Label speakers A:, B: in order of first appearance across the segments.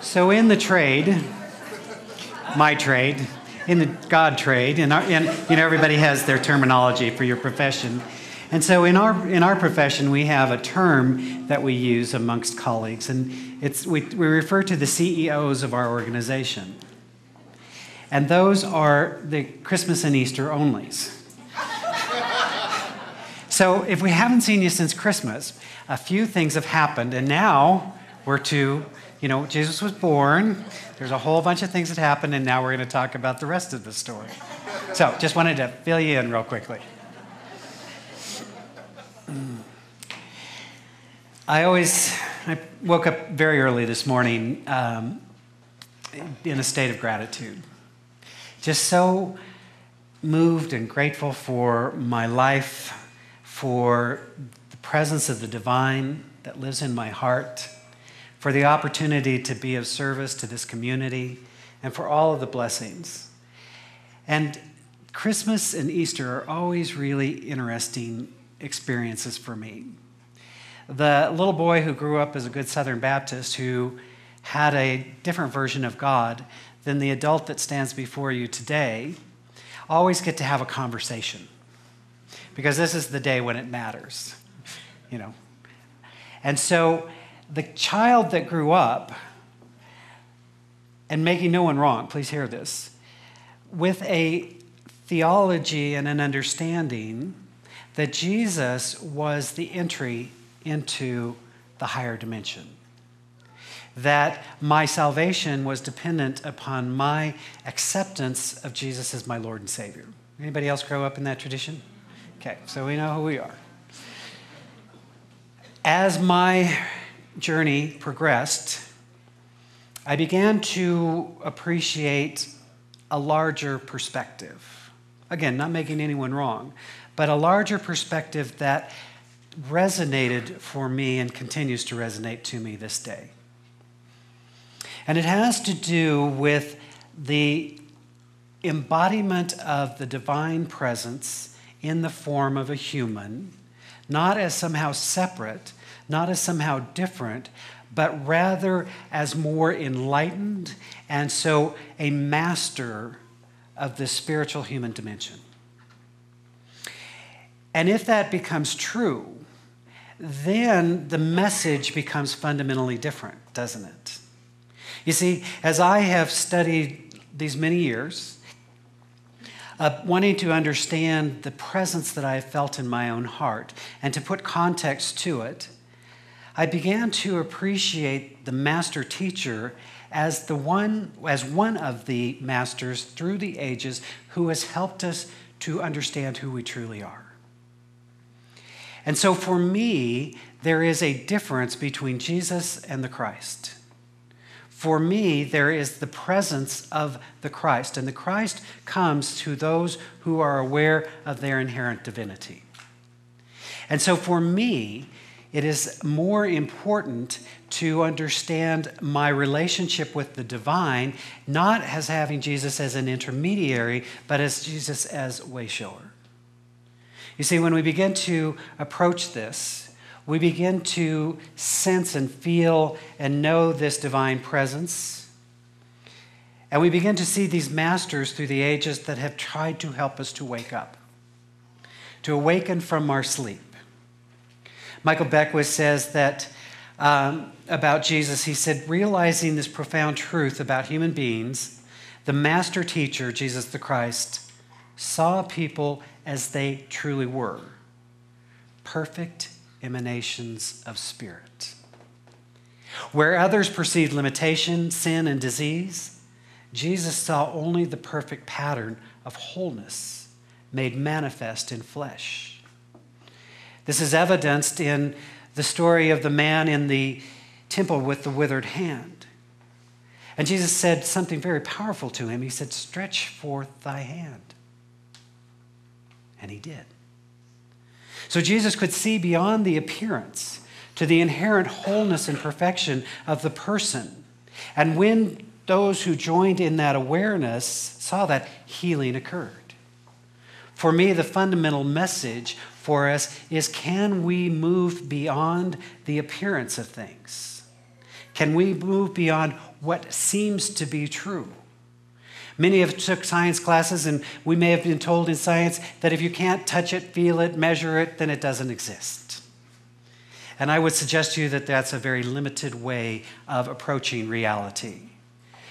A: So in the trade, my trade, in the God trade, everybody has their terminology for your profession. And so in our profession, we have a term that we use amongst colleagues, and we refer to the CEOs of our organization. And those are the Christmas and Easter onlys. So if we haven't seen you since Christmas, a few things have happened, and now we're to, Jesus was born, there's a whole bunch of things that happened, and now we're going to talk about the rest of the story. So just wanted to fill you in real quickly. I woke up very early this morning in a state of gratitude. Just so moved and grateful for my life, for the presence of the divine that lives in my heart, for the opportunity to be of service to this community, and for all of the blessings. And Christmas and Easter are always really interesting experiences for me. The little boy who grew up as a good Southern Baptist who had a different version of God than the adult that stands before you today always get to have a conversation, because this is the day when it matters, And so the child that grew up, and making no one wrong, please hear this, with a theology and an understanding that Jesus was the entry into the higher dimension, that my salvation was dependent upon my acceptance of Jesus as my Lord and Savior. Anybody else grow up in that tradition? Okay, so we know who we are. As my journey progressed, I began to appreciate a larger perspective. Again, not making anyone wrong, but a larger perspective that resonated for me and continues to resonate to me this day. And it has to do with the embodiment of the divine presence in the form of a human, not as somehow separate, not as somehow different, but rather as more enlightened, and so a master of the spiritual human dimension. And if that becomes true, then the message becomes fundamentally different, doesn't it? You see, as I have studied these many years, wanting to understand the presence that I have felt in my own heart and to put context to it, I began to appreciate the master teacher as one of the masters through the ages who has helped us to understand who we truly are. And so for me, there is a difference between Jesus and the Christ. For me, there is the presence of the Christ, and the Christ comes to those who are aware of their inherent divinity. And so for me, it is more important to understand my relationship with the divine, not as having Jesus as an intermediary, but as Jesus as wayshower. You see, when we begin to approach this, we begin to sense and feel and know this divine presence. And we begin to see these masters through the ages that have tried to help us to wake up, to awaken from our sleep. Michael Beckwith says that about Jesus, he said, realizing this profound truth about human beings, the master teacher, Jesus the Christ, saw people as they truly were, perfect emanations of spirit. Where others perceived limitation, sin, and disease, Jesus saw only the perfect pattern of wholeness made manifest in flesh. This is evidenced in the story of the man in the temple with the withered hand. And Jesus said something very powerful to him. He said, "Stretch forth thy hand." And he did. So Jesus could see beyond the appearance to the inherent wholeness and perfection of the person. And when those who joined in that awareness saw that, healing occurred. For me, the fundamental message for us is, can we move beyond the appearance of things? Can we move beyond what seems to be true? Many have took science classes, and we may have been told in science that if you can't touch it, feel it, measure it, then it doesn't exist. And I would suggest to you that that's a very limited way of approaching reality.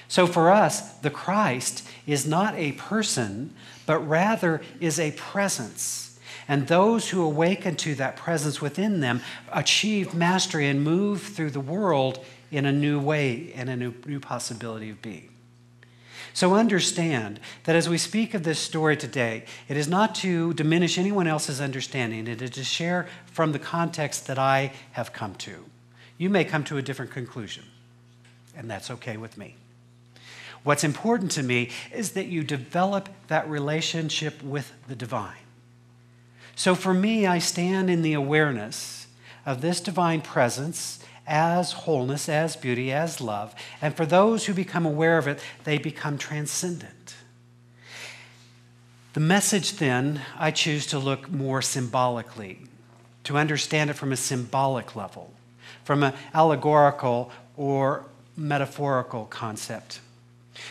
A: So for us, the Christ is not a person, but rather is a presence. And those who awaken to that presence within them achieve mastery and move through the world in a new way and a new possibility of being. So understand that as we speak of this story today, it is not to diminish anyone else's understanding. It is to share from the context that I have come to. You may come to a different conclusion, and that's okay with me. What's important to me is that you develop that relationship with the divine. So for me, I stand in the awareness of this divine presence as wholeness, as beauty, as love. And for those who become aware of it, they become transcendent. The message then, I choose to look more symbolically, to understand it from a symbolic level, from an allegorical or metaphorical concept.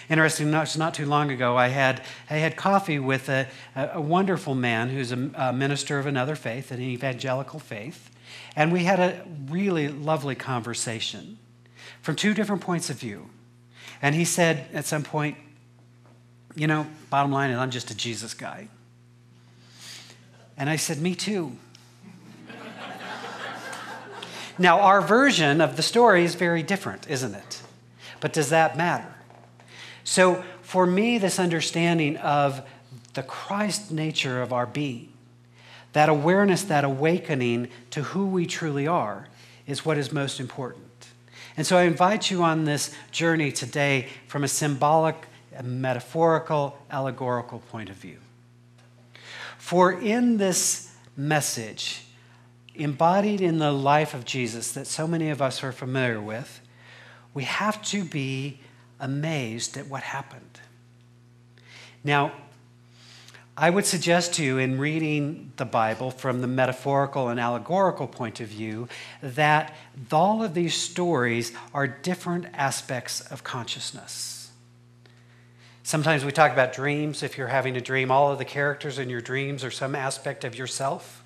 A: Interesting, not too long ago, I had coffee with a wonderful man who's a minister of another faith, an evangelical faith. And we had a really lovely conversation from two different points of view. And he said at some point, you know, bottom line is I'm just a Jesus guy. And I said, me too. Now, our version of the story is very different, isn't it? But does that matter? So for me, this understanding of the Christ nature of our being, that awareness, that awakening to who we truly are, is what is most important. And so I invite you on this journey today from a symbolic, a metaphorical, allegorical point of view. For in this message, embodied in the life of Jesus that so many of us are familiar with, we have to be amazed at what happened. Now, I would suggest to you in reading the Bible from the metaphorical and allegorical point of view that all of these stories are different aspects of consciousness. Sometimes we talk about dreams. If you're having a dream, all of the characters in your dreams are some aspect of yourself.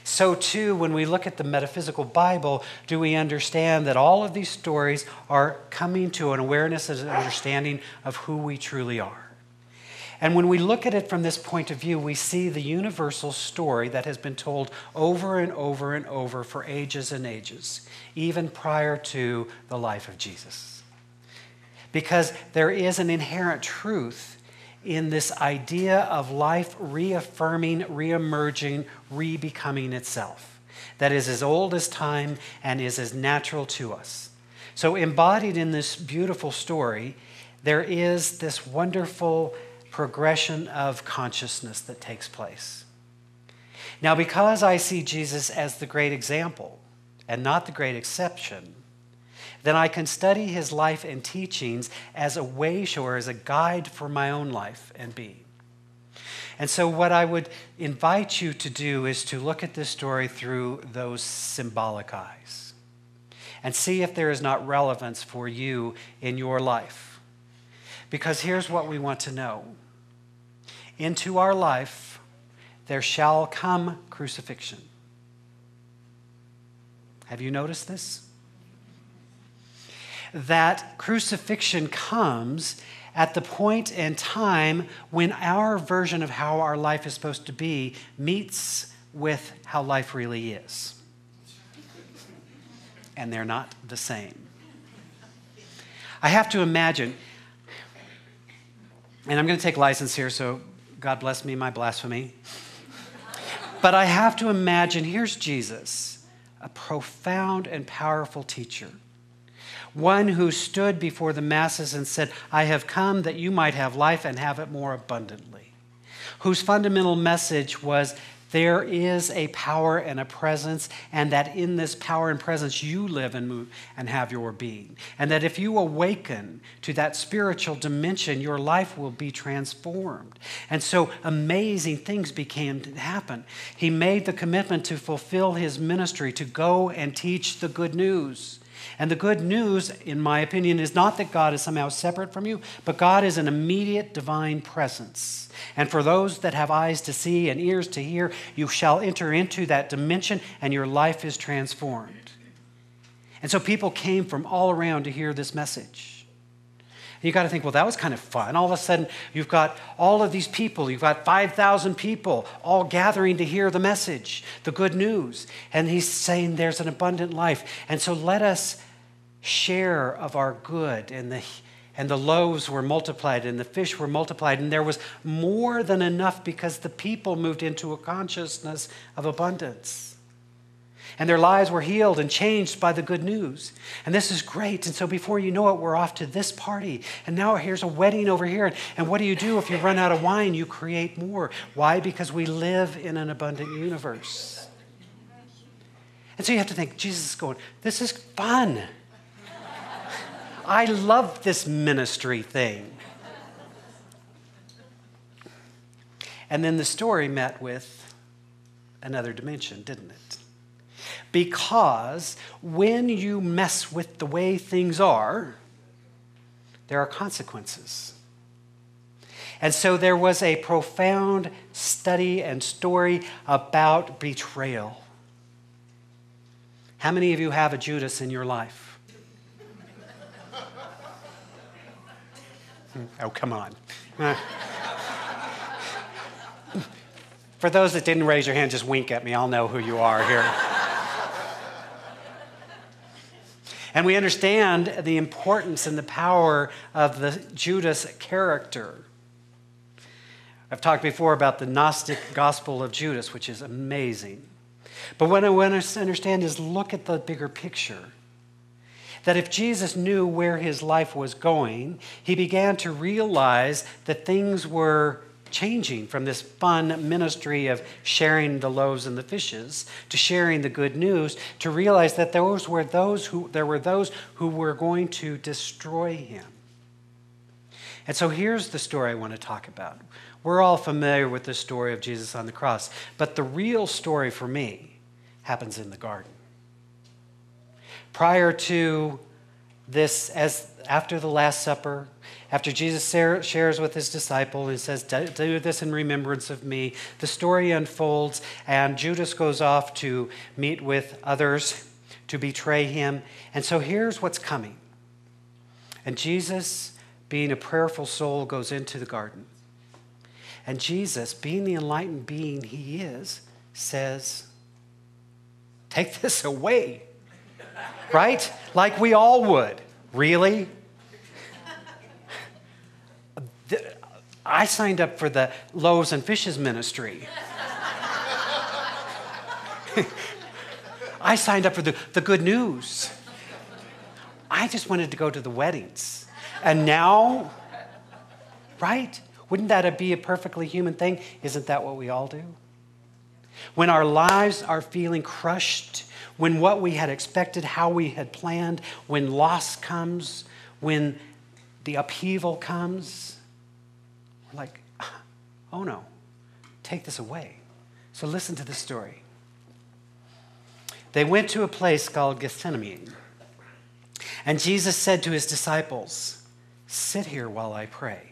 A: So too, when we look at the metaphysical Bible, do we understand that all of these stories are coming to an awareness and an understanding of who we truly are. And when we look at it from this point of view, we see the universal story that has been told over and over and over for ages and ages, even prior to the life of Jesus. Because there is an inherent truth in this idea of life reaffirming, reemerging, rebecoming itself, that is as old as time and is as natural to us. So embodied in this beautiful story, there is this wonderful progression of consciousness that takes place. Now, because I see Jesus as the great example and not the great exception, then I can study his life and teachings as a way or as a guide for my own life and being. And so what I would invite you to do is to look at this story through those symbolic eyes and see if there is not relevance for you in your life. Because here's what we want to know. Into our life, there shall come crucifixion. Have you noticed this? That crucifixion comes at the point in time when our version of how our life is supposed to be meets with how life really is. And they're not the same. I have to imagine, and I'm going to take license here, so God bless me, my blasphemy. But I have to imagine, here's Jesus, a profound and powerful teacher. One who stood before the masses and said, I have come that you might have life and have it more abundantly. Whose fundamental message was, there is a power and a presence, and that in this power and presence you live and move and have your being. And that if you awaken to that spiritual dimension, your life will be transformed. And so amazing things began to happen. He made the commitment to fulfill his ministry, to go and teach the good news. And the good news, in my opinion, is not that God is somehow separate from you, but God is an immediate divine presence. And for those that have eyes to see and ears to hear, you shall enter into that dimension and your life is transformed. And so people came from all around to hear this message. You got to think, well, that was kind of fun. All of a sudden, you've got all of these people. You've got 5,000 people all gathering to hear the message, the good news. And he's saying there's an abundant life. And so let us share of our good. And the loaves were multiplied and the fish were multiplied. And there was more than enough because the people moved into a consciousness of abundance. And their lives were healed and changed by the good news. And this is great. And so before you know it, we're off to this party. And now here's a wedding over here. And what do you do if you run out of wine? You create more. Why? Because we live in an abundant universe. And so you have to think, Jesus is going, this is fun. I love this ministry thing. And then the story met with another dimension, didn't it? Because when you mess with the way things are, there are consequences. And so there was a profound study and story about betrayal. How many of you have a Judas in your life? Oh, come on. For those that didn't raise your hand, just wink at me. I'll know who you are here. And we understand the importance and the power of the Judas character. I've talked before about the Gnostic gospel of Judas, which is amazing. But what I want to understand is look at the bigger picture. That if Jesus knew where his life was going, he began to realize that things were changing from this fun ministry of sharing the loaves and the fishes to sharing the good news, to realize that there were those who were going to destroy him. And so here's the story I want to talk about. We're all familiar with the story of Jesus on the cross, but the real story for me happens in the garden. Prior to this, after the Last Supper, after Jesus shares with his disciple and says, do this in remembrance of me, the story unfolds and Judas goes off to meet with others to betray him. And so here's what's coming. And Jesus, being a prayerful soul, goes into the garden. And Jesus, being the enlightened being he is, says, take this away. Right? Like we all would. Really? I signed up for the loaves and fishes ministry. I signed up for the good news. I just wanted to go to the weddings. And now, right? Wouldn't that be a perfectly human thing? Isn't that what we all do? When our lives are feeling crushed, when what we had expected, how we had planned, when loss comes, when the upheaval comes, we're like, oh no, take this away. So listen to this story. They went to a place called Gethsemane, and Jesus said to his disciples, sit here while I pray.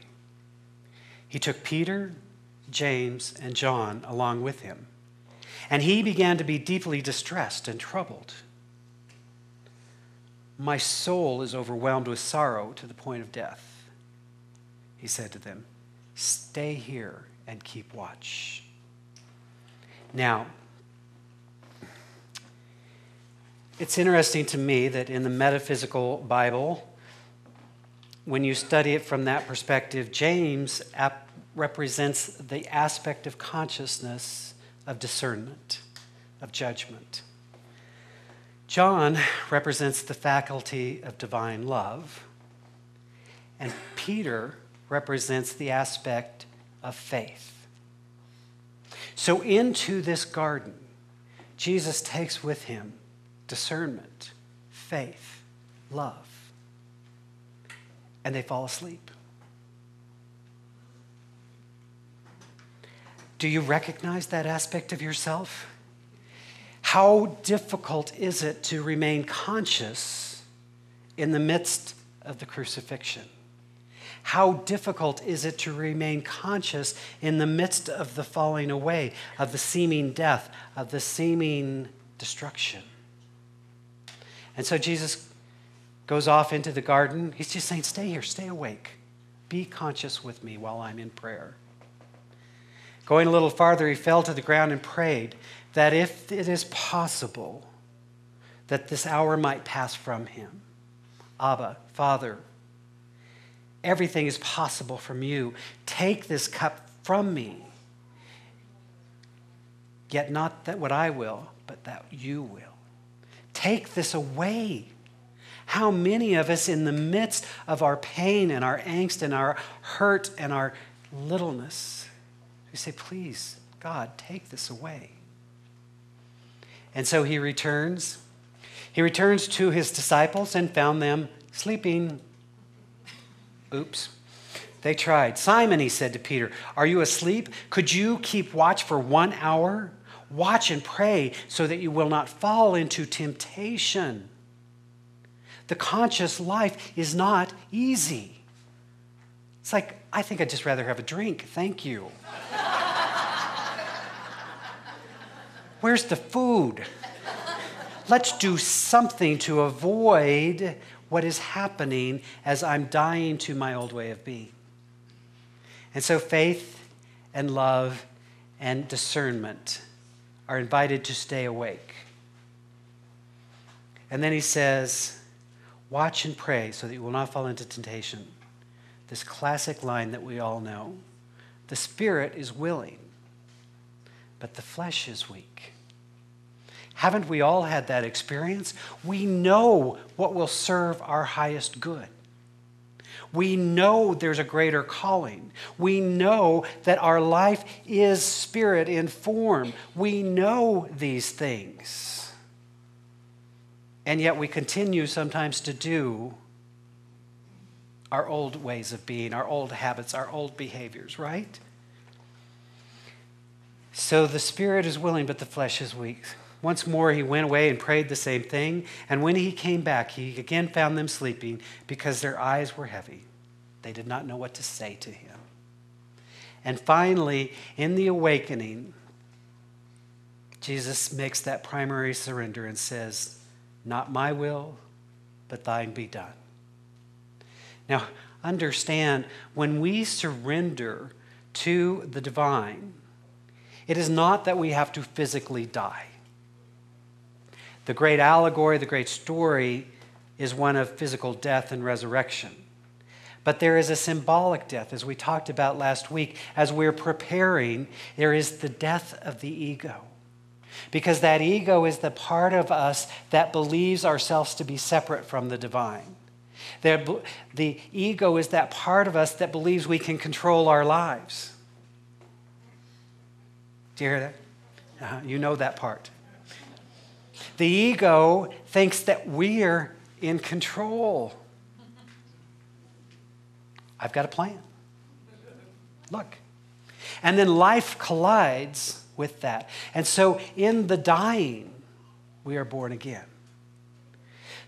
A: He took Peter, James, and John along with him. And he began to be deeply distressed and troubled. My soul is overwhelmed with sorrow to the point of death. He said to them, stay here and keep watch. Now, it's interesting to me that in the metaphysical Bible, when you study it from that perspective, James represents the aspect of consciousness of discernment, of judgment. John represents the faculty of divine love, and Peter represents the aspect of faith. So into this garden, Jesus takes with him discernment, faith, love, and they fall asleep. Do you recognize that aspect of yourself? How difficult is it to remain conscious in the midst of the crucifixion? How difficult is it to remain conscious in the midst of the falling away, of the seeming death, of the seeming destruction? And so Jesus goes off into the garden. He's just saying, stay here, stay awake. Be conscious with me while I'm in prayer. Going a little farther, he fell to the ground and prayed that if it is possible, that this hour might pass from him. Abba, Father, everything is possible from you. Take this cup from me. Yet not that what I will, but that you will. Take this away. How many of us in the midst of our pain and our angst and our hurt and our littleness, we say, please, God, take this away. And so he returns. He returns to his disciples and found them sleeping. Oops. They tried. Simon, he said to Peter, are you asleep? Could you keep watch for 1 hour? Watch and pray so that you will not fall into temptation. The conscious life is not easy. It's like, I think I'd just rather have a drink. Thank you. Where's the food? Let's do something to avoid what is happening as I'm dying to my old way of being. And so faith and love and discernment are invited to stay awake. And then he says, watch and pray so that you will not fall into temptation. This classic line that we all know. The spirit is willing, but the flesh is weak. Haven't we all had that experience? We know what will serve our highest good. We know there's a greater calling. We know that our life is spirit informed. We know these things. And yet we continue sometimes to do our old ways of being, our old habits, our old behaviors, right? So the spirit is willing, but the flesh is weak. Once more, he went away and prayed the same thing. And when he came back, he again found them sleeping because their eyes were heavy. They did not know what to say to him. And finally, in the awakening, Jesus makes that primary surrender and says, not my will, but thine be done. Now, understand, when we surrender to the divine, it is not that we have to physically die. The great allegory, the great story is one of physical death and resurrection. But there is a symbolic death, as we talked about last week. As we're preparing, there is the death of the ego. Because that ego is the part of us that believes ourselves to be separate from the divine. The ego is that part of us that believes we can control our lives. Do you hear that? You know that part. The ego thinks that we're in control. I've got a plan. Look. And then life collides with that. And so in the dying, we are born again.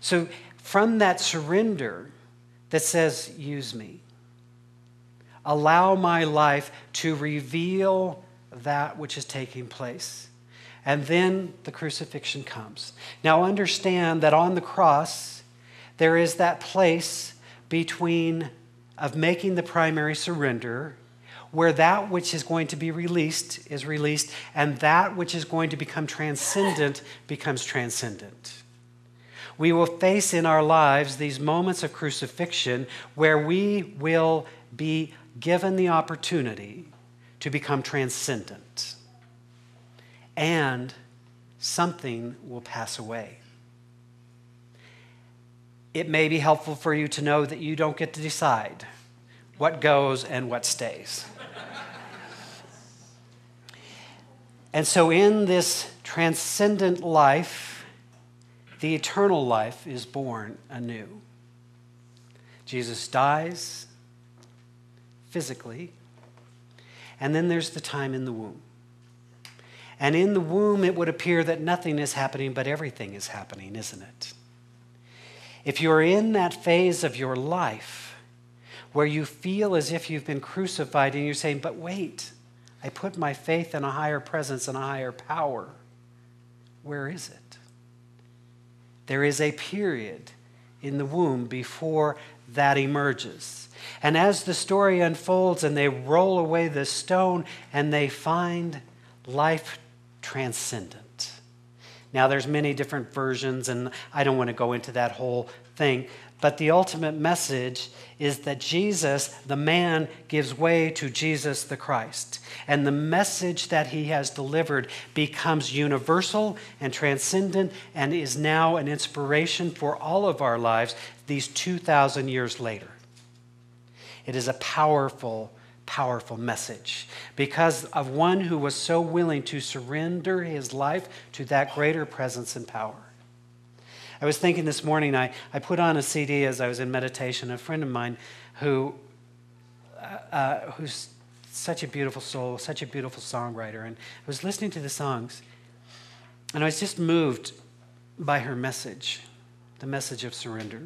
A: So from that surrender that says, use me, allow my life to reveal that which is taking place. And then the crucifixion comes. Now understand that on the cross, there is that place between of making the primary surrender, where that which is going to be released is released, and that which is going to become transcendent becomes transcendent. We will face in our lives these moments of crucifixion where we will be given the opportunity to become transcendent. And something will pass away. It may be helpful for you to know that you don't get to decide what goes and what stays. And so in this transcendent life, the eternal life is born anew. Jesus dies physically, and then there's the time in the womb. And in the womb, it would appear that nothing is happening, but everything is happening, isn't it? If you're in that phase of your life where you feel as if you've been crucified and you're saying, but wait, I put my faith in a higher presence and a higher power, where is it? There is a period in the womb before that emerges. And as the story unfolds and they roll away the stone and they find life transcendent. Now there's many different versions and I don't want to go into that whole thing, but the ultimate message is that Jesus, the man, gives way to Jesus the Christ. And the message that he has delivered becomes universal and transcendent and is now an inspiration for all of our lives these 2,000 years later. It is a powerful, powerful message because of one who was so willing to surrender his life to that greater presence and power. I was thinking this morning, I put on a CD as I was in meditation. A friend of mine who's such a beautiful soul, such a beautiful songwriter, and I was listening to the songs, and I was just moved by her message, the message of surrender.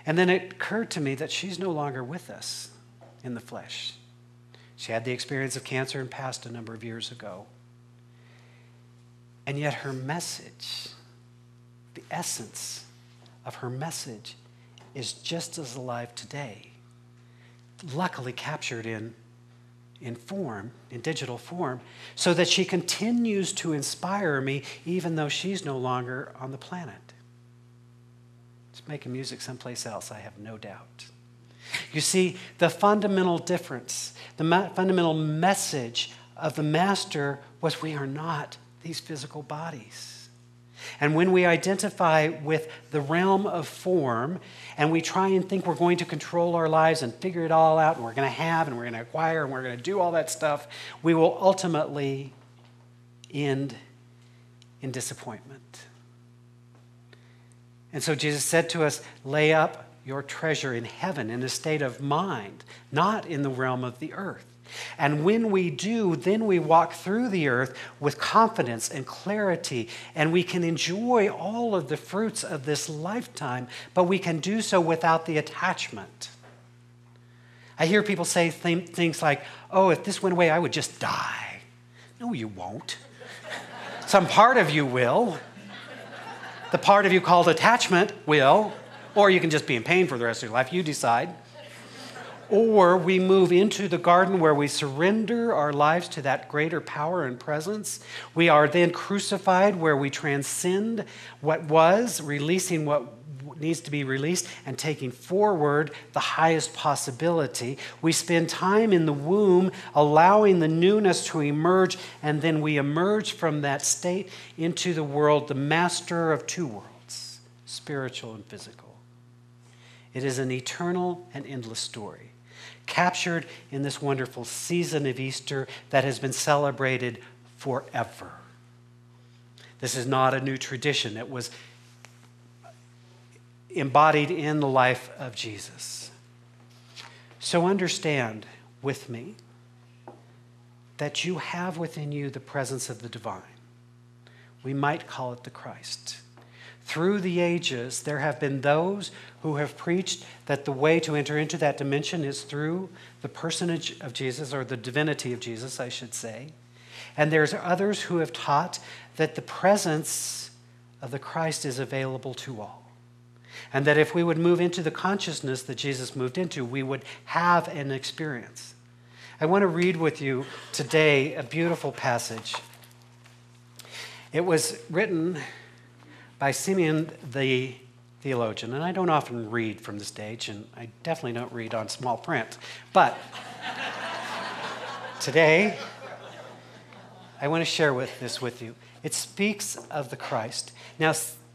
A: And then it occurred to me that she's no longer with us in the flesh. She had the experience of cancer and passed a number of years ago. And yet her message, the essence of her message, is just as alive today, luckily captured in form, in digital form, so that she continues to inspire me even though she's no longer on the planet. It's making music someplace else, I have no doubt. You see, the fundamental difference, the fundamental message of the Master was we are not these physical bodies. And when we identify with the realm of form and we try and think we're going to control our lives and figure it all out and we're going to have and we're going to acquire and we're going to do all that stuff, we will ultimately end in disappointment. And so Jesus said to us, lay up your treasure in heaven in a state of mind, not in the realm of the earth. And when we do, then we walk through the earth with confidence and clarity, and we can enjoy all of the fruits of this lifetime, but we can do so without the attachment. I hear people say things like, oh, if this went away, I would just die. No, you won't. Some part of you will. The part of you called attachment will, or you can just be in pain for the rest of your life. You decide. Or we move into the garden where we surrender our lives to that greater power and presence. We are then crucified where we transcend what was, releasing what needs to be released and taking forward the highest possibility. We spend time in the womb allowing the newness to emerge, and then we emerge from that state into the world, the master of two worlds, spiritual and physical. It is an eternal and endless story, captured in this wonderful season of Easter that has been celebrated forever. This is not a new tradition. It was embodied in the life of Jesus. So understand with me that you have within you the presence of the divine. We might call it the Christ. Through the ages, there have been those who have preached that the way to enter into that dimension is through the personage of Jesus, or the divinity of Jesus, I should say. And there's others who have taught that the presence of the Christ is available to all. And that if we would move into the consciousness that Jesus moved into, we would have an experience. I want to read with you today a beautiful passage. It was written by Simeon the theologian, and I don't often read from the stage, and I definitely don't read on small print, but today I want to share this with you. It speaks of the Christ. Now,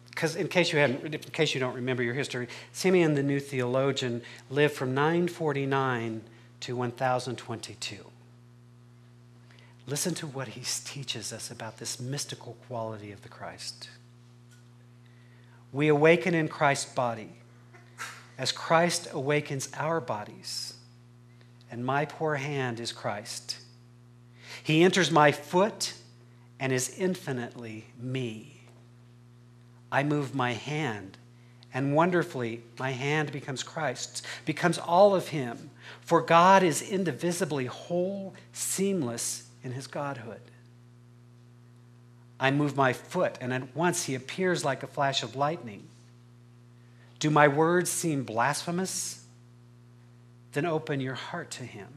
A: because in case you don't remember your history, Simeon the new theologian lived from 949 to 1022. Listen to what he teaches us about this mystical quality of the Christ. We awaken in Christ's body as Christ awakens our bodies, and my poor hand is Christ. He enters my foot and is infinitely me. I move my hand and wonderfully my hand becomes Christ's, becomes all of him. For God is indivisibly whole, seamless in his godhood. I move my foot, and at once he appears like a flash of lightning. Do my words seem blasphemous? Then open your heart to him,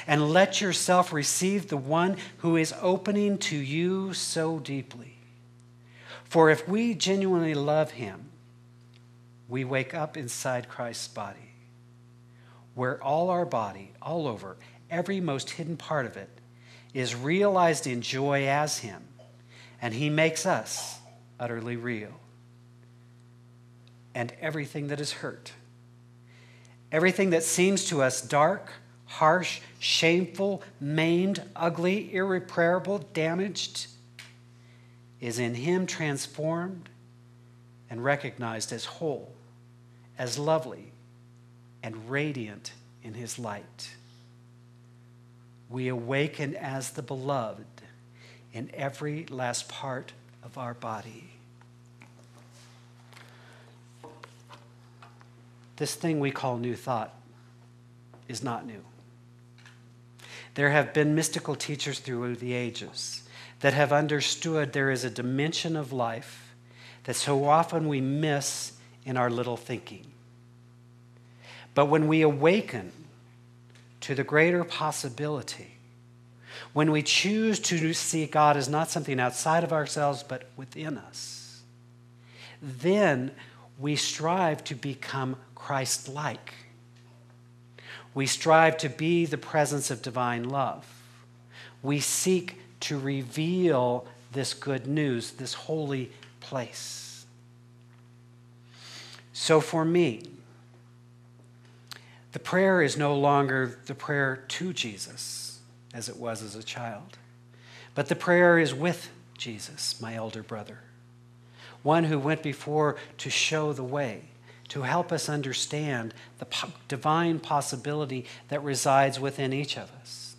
A: and let yourself receive the one who is opening to you so deeply. For if we genuinely love him, we wake up inside Christ's body, where all our body, all over, every most hidden part of it, is realized in joy as him, and he makes us utterly real. And everything that is hurt, everything that seems to us dark, harsh, shameful, maimed, ugly, irreparable, damaged, is in him transformed and recognized as whole, as lovely, and radiant in his light. We awaken as the beloved in every last part of our body. This thing we call new thought is not new. There have been mystical teachers through the ages that have understood there is a dimension of life that so often we miss in our little thinking. But when we awaken to the greater possibility, when we choose to see God as not something outside of ourselves but within us, then we strive to become Christ-like. We strive to be the presence of divine love. We seek to reveal this good news, this holy place. So for me, the prayer is no longer the prayer to Jesus, as it was as a child, but the prayer is with Jesus, my elder brother, one who went before to show the way, to help us understand the divine possibility that resides within each of us.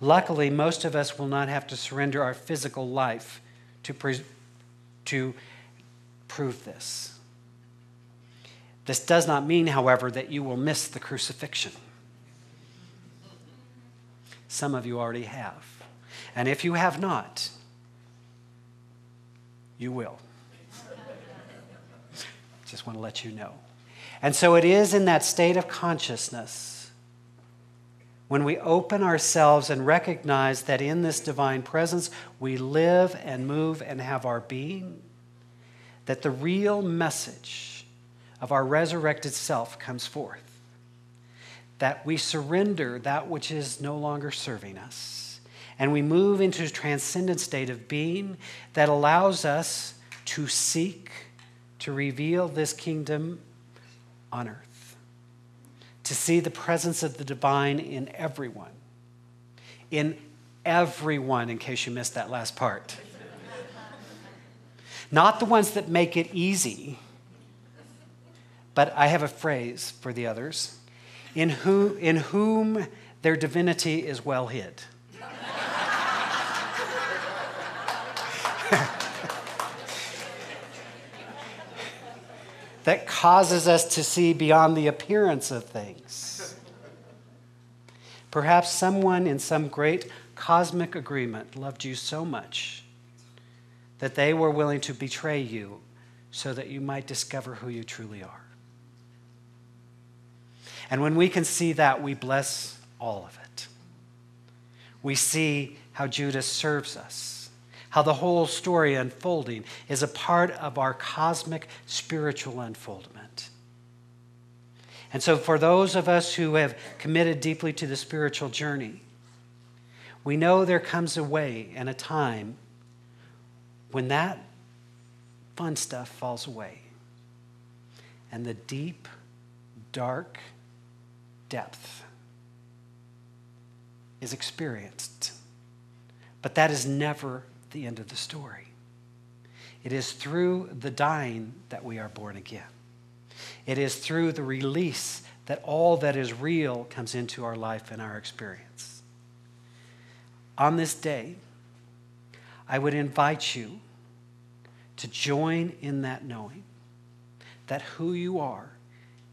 A: Luckily, most of us will not have to surrender our physical life to prove this. This does not mean, however, that you will miss the crucifixion. Some of you already have. And if you have not, you will. Just want to let you know. And so it is in that state of consciousness when we open ourselves and recognize that in this divine presence we live and move and have our being, that the real message of our resurrected self comes forth. That we surrender that which is no longer serving us. And we move into a transcendent state of being that allows us to seek to reveal this kingdom on earth, to see the presence of the divine in everyone, in case you missed that last part. Not the ones that make it easy, but I have a phrase for the others, in whom their divinity is well hid. That causes us to see beyond the appearance of things. Perhaps someone in some great cosmic agreement loved you so much that they were willing to betray you so that you might discover who you truly are. And when we can see that, we bless all of it. We see how Judas serves us, how the whole story unfolding is a part of our cosmic spiritual unfoldment. And so for those of us who have committed deeply to the spiritual journey, we know there comes a way and a time when that fun stuff falls away and the deep, dark depth is experienced. But that is never the end of the story. It is through the dying that we are born again. It is through the release that all that is real comes into our life and our experience. On this day, I would invite you to join in that knowing, that who you are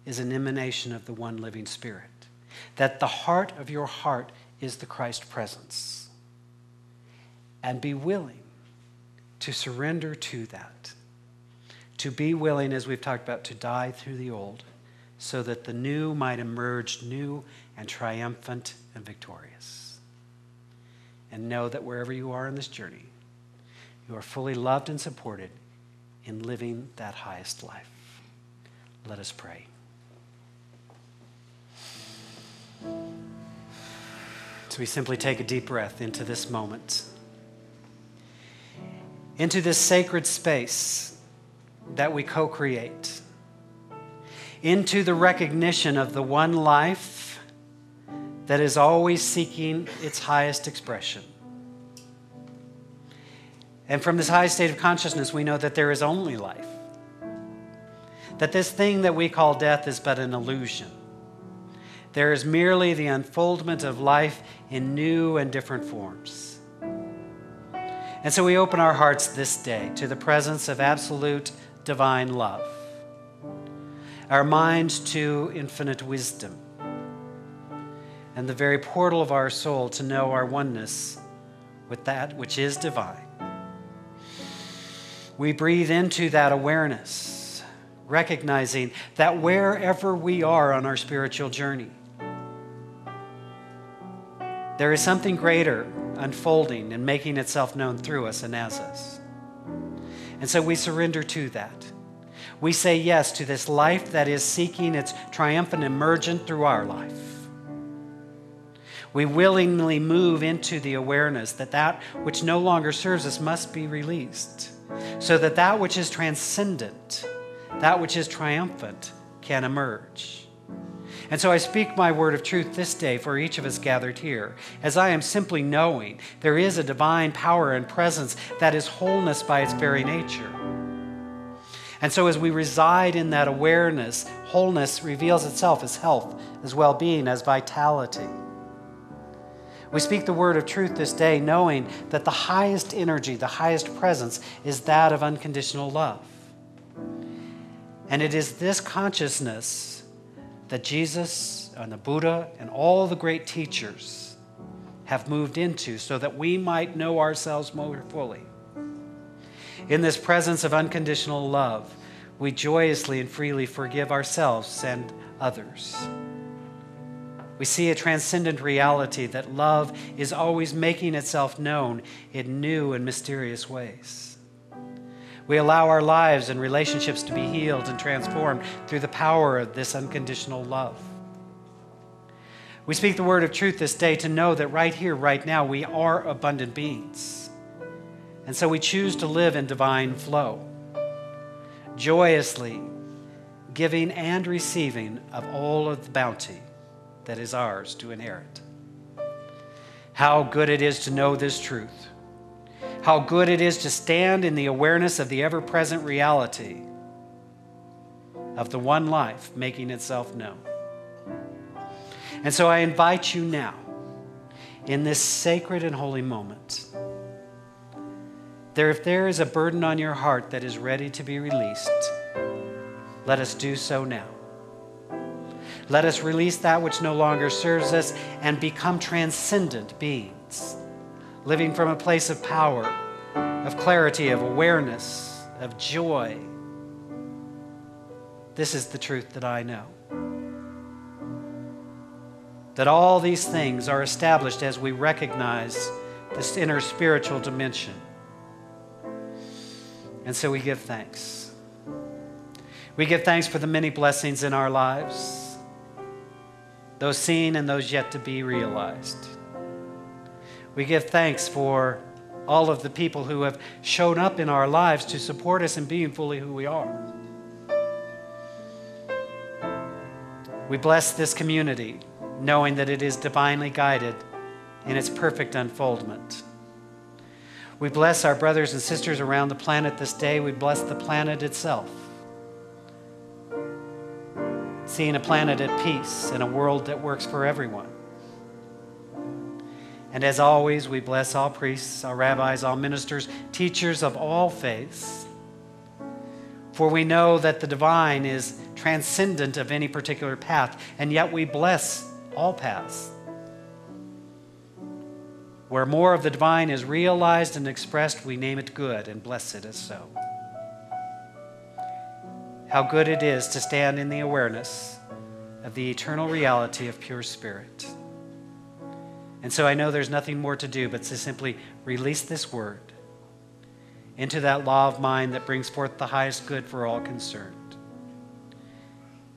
A: is an emanation of the one living Spirit, that the heart of your heart is the Christ presence. And be willing to surrender to that, to be willing, as we've talked about, to die through the old, so that the new might emerge new and triumphant and victorious. And know that wherever you are in this journey, you are fully loved and supported in living that highest life. Let us pray. So we simply take a deep breath into this moment, into this sacred space that we co-create, into the recognition of the one life that is always seeking its highest expression. And from this high state of consciousness, we know that there is only life, that this thing that we call death is but an illusion. There is merely the unfoldment of life in new and different forms. And so we open our hearts this day to the presence of absolute divine love, our minds to infinite wisdom, and the very portal of our soul to know our oneness with that which is divine. We breathe into that awareness, recognizing that wherever we are on our spiritual journey, there is something greater unfolding and making itself known through us and as us. And so we surrender to that. We say yes to this life that is seeking its triumphant emergence through our life. We willingly move into the awareness that that which no longer serves us must be released, so that that which is transcendent, that which is triumphant, can emerge. And so I speak my word of truth this day for each of us gathered here, as I am simply knowing there is a divine power and presence that is wholeness by its very nature. And so as we reside in that awareness, wholeness reveals itself as health, as well-being, as vitality. We speak the word of truth this day, knowing that the highest energy, the highest presence is that of unconditional love. And it is this consciousness that Jesus and the Buddha and all the great teachers have moved into so that we might know ourselves more fully. In this presence of unconditional love, we joyously and freely forgive ourselves and others. We see a transcendent reality that love is always making itself known in new and mysterious ways. We allow our lives and relationships to be healed and transformed through the power of this unconditional love. We speak the word of truth this day to know that right here, right now, we are abundant beings. And so we choose to live in divine flow, joyously giving and receiving of all of the bounty that is ours to inherit. How good it is to know this truth. How good it is to stand in the awareness of the ever-present reality of the one life making itself known. And so I invite you now, in this sacred and holy moment, if there is a burden on your heart that is ready to be released, let us do so now. Let us release that which no longer serves us and become transcendent beings, living from a place of power, of clarity, of awareness, of joy. This is the truth that I know. That all these things are established as we recognize this inner spiritual dimension. And so we give thanks. We give thanks for the many blessings in our lives, those seen and those yet to be realized. We give thanks for all of the people who have shown up in our lives to support us in being fully who we are. We bless this community, knowing that it is divinely guided in its perfect unfoldment. We bless our brothers and sisters around the planet this day. We bless the planet itself, seeing a planet at peace and a world that works for everyone. And as always, we bless all priests, all rabbis, all ministers, teachers of all faiths, For we know that the divine is transcendent of any particular path, and yet we bless all paths. Where more of the divine is realized and expressed, we name it good and bless it as so. How good it is to stand in the awareness of the eternal reality of pure spirit. And so I know there's nothing more to do but to simply release this word into that law of mind that brings forth the highest good for all concerned.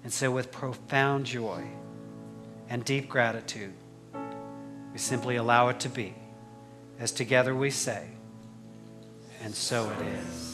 A: And so with profound joy and deep gratitude, we simply allow it to be, as together we say, and so it is.